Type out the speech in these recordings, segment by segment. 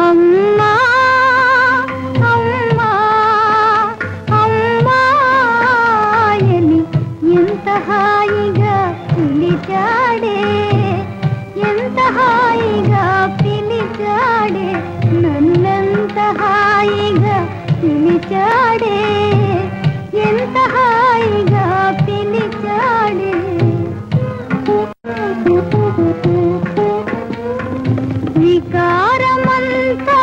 అమ్మా అమ్మా అమ్మాయని ఎంత హాయిగా పిలిచాడే, ఎంత హాయిగా పిలిచాడే, నన్నెంత హాయిగా పిలిచాడే, ఎంత హాయిగా పిలిచాడే. వికారమంతా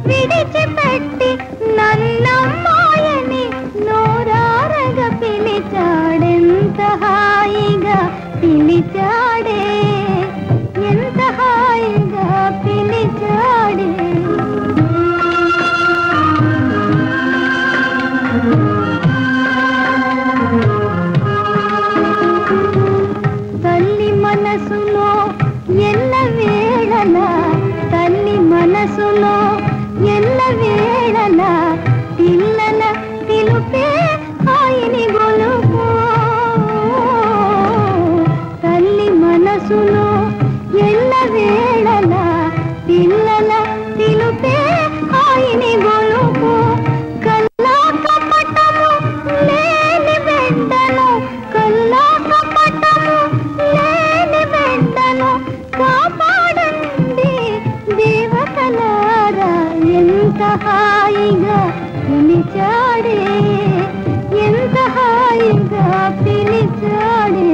విడిచిపెట్టి నన్నమ్మాయని నోరారగా పిలిచాడెంత హాయిగా పిలిచాడే, ఎంత హాయిగా పిలిచాడే. తల్లి మనసులో ఎల్ల వేళల, తల్లి మనసులో ఎల్ల వేళల పిల్లల పిలుపే హాయిని గొలుపు. తల్లి మనసులో ఎల్ల వేళల పిల్లల పిలుపే హాయిని గొలుపు. కల్లా కపటము లేని బిడ్డను, కల్లా కపటము లేని బిడ్డను కాపాడండి దేవతలారా, ఎంత హాయిగా పిలిచాడే, ఎంత హాయిగా పిలిచాడే.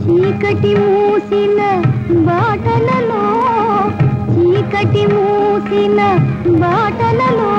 చీకటి మూసిన బాటలలో, చీకటి మూసిన బాటలలో